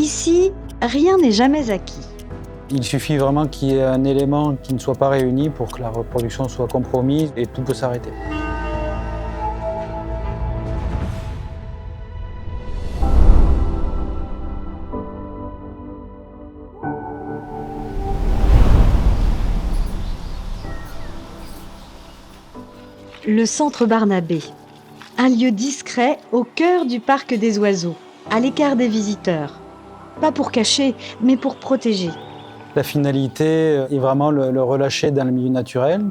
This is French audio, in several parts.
Ici, rien n'est jamais acquis. Il suffit vraiment qu'il y ait un élément qui ne soit pas réuni pour que la reproduction soit compromise et tout peut s'arrêter. Le centre Barnabé, un lieu discret au cœur du parc des oiseaux, à l'écart des visiteurs. Pas pour cacher, mais pour protéger. La finalité est vraiment le relâcher dans le milieu naturel.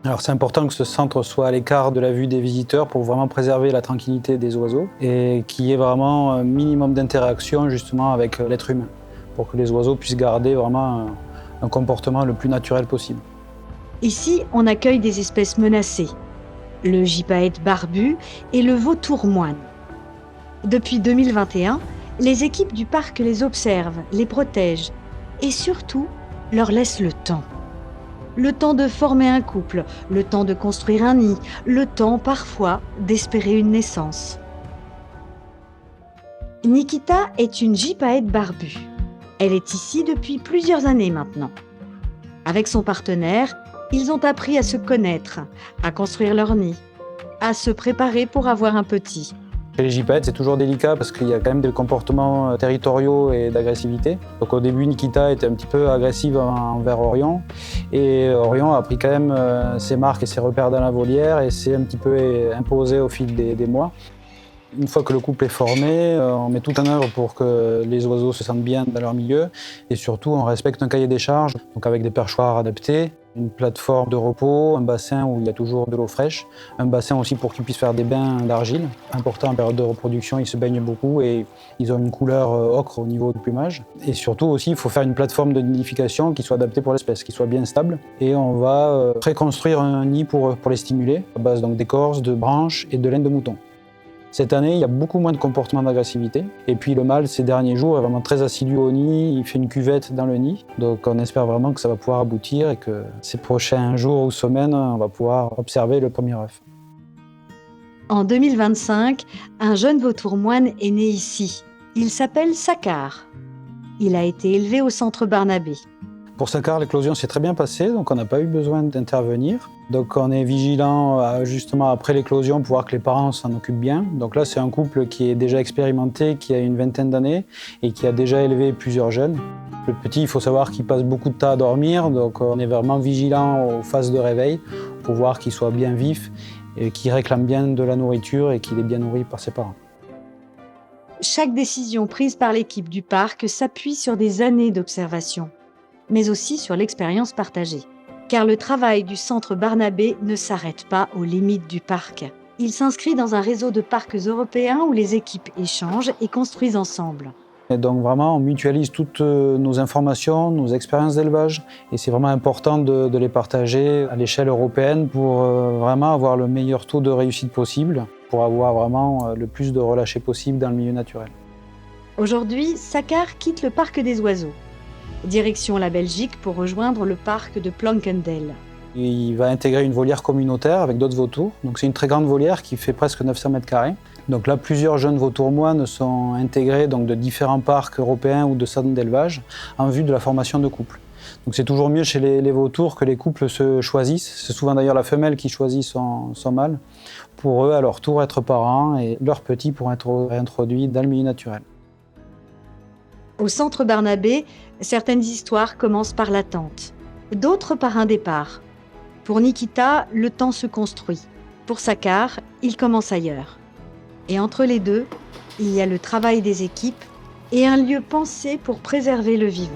Alors c'est important que ce centre soit à l'écart de la vue des visiteurs pour vraiment préserver la tranquillité des oiseaux et qu'il y ait vraiment un minimum d'interaction justement avec l'être humain pour que les oiseaux puissent garder vraiment un comportement le plus naturel possible. Ici, on accueille des espèces menacées, le gypaète barbu et le vautour moine. Depuis 2021, les équipes du parc les observent, les protègent et surtout leur laissent le temps. Le temps de former un couple, le temps de construire un nid, le temps parfois d'espérer une naissance. Nikita est une gypaète barbue. Elle est ici depuis plusieurs années maintenant. Avec son partenaire, ils ont appris à se connaître, à construire leur nid, à se préparer pour avoir un petit. Chez les gypaètes, c'est toujours délicat parce qu'il y a quand même des comportements territoriaux et d'agressivité. Donc au début, Nikita était un petit peu agressive envers Orion. Et Orion a pris quand même ses marques et ses repères dans la volière et s'est un petit peu imposé au fil des mois. Une fois que le couple est formé, on met tout en œuvre pour que les oiseaux se sentent bien dans leur milieu. Et surtout, on respecte un cahier des charges, donc avec des perchoirs adaptés, une plateforme de repos, un bassin où il y a toujours de l'eau fraîche, un bassin aussi pour qu'ils puissent faire des bains d'argile. Important en période de reproduction, ils se baignent beaucoup et ils ont une couleur ocre au niveau du plumage. Et surtout aussi, il faut faire une plateforme de nidification qui soit adaptée pour l'espèce, qui soit bien stable. Et on va préconstruire un nid pour les stimuler, à base donc d'écorce, de branches et de laine de mouton. Cette année, il y a beaucoup moins de comportements d'agressivité. Et puis le mâle, ces derniers jours, est vraiment très assidu au nid. Il fait une cuvette dans le nid. Donc on espère vraiment que ça va pouvoir aboutir et que ces prochains jours ou semaines, on va pouvoir observer le premier œuf. En 2025, un jeune vautour moine est né ici. Il s'appelle Sakar. Il a été élevé au centre Barnabé. Pour Sakar, l'éclosion s'est très bien passée, donc on n'a pas eu besoin d'intervenir. Donc on est vigilant justement après l'éclosion pour voir que les parents s'en occupent bien. Donc là, c'est un couple qui est déjà expérimenté, qui a une vingtaine d'années et qui a déjà élevé plusieurs jeunes. Le petit, il faut savoir qu'il passe beaucoup de temps à dormir, donc on est vraiment vigilant aux phases de réveil pour voir qu'il soit bien vif et qu'il réclame bien de la nourriture et qu'il est bien nourri par ses parents. Chaque décision prise par l'équipe du parc s'appuie sur des années d'observation, mais aussi sur l'expérience partagée. Car le travail du centre Barnabé ne s'arrête pas aux limites du parc. Il s'inscrit dans un réseau de parcs européens où les équipes échangent et construisent ensemble. Et donc vraiment, on mutualise toutes nos informations, nos expériences d'élevage. Et c'est vraiment important de les partager à l'échelle européenne pour vraiment avoir le meilleur taux de réussite possible, pour avoir vraiment le plus de relâchés possible dans le milieu naturel. Aujourd'hui, Sakar quitte le parc des oiseaux. Direction la Belgique pour rejoindre le parc de Plankendel. Il va intégrer une volière communautaire avec d'autres vautours. Donc c'est une très grande volière qui fait presque 900 mètres carrés. Donc là, plusieurs jeunes vautours moines sont intégrés donc, de différents parcs européens ou de centres d'élevage en vue de la formation de couples. Donc c'est toujours mieux chez les vautours que les couples se choisissent. C'est souvent d'ailleurs la femelle qui choisit son mâle pour eux, à leur tour, être parents et leurs petits pour être réintroduits dans le milieu naturel. Au centre Barnabé, certaines histoires commencent par l'attente, d'autres par un départ. Pour Nikita, le temps se construit. Pour Sakar, il commence ailleurs. Et entre les deux, il y a le travail des équipes et un lieu pensé pour préserver le vivant.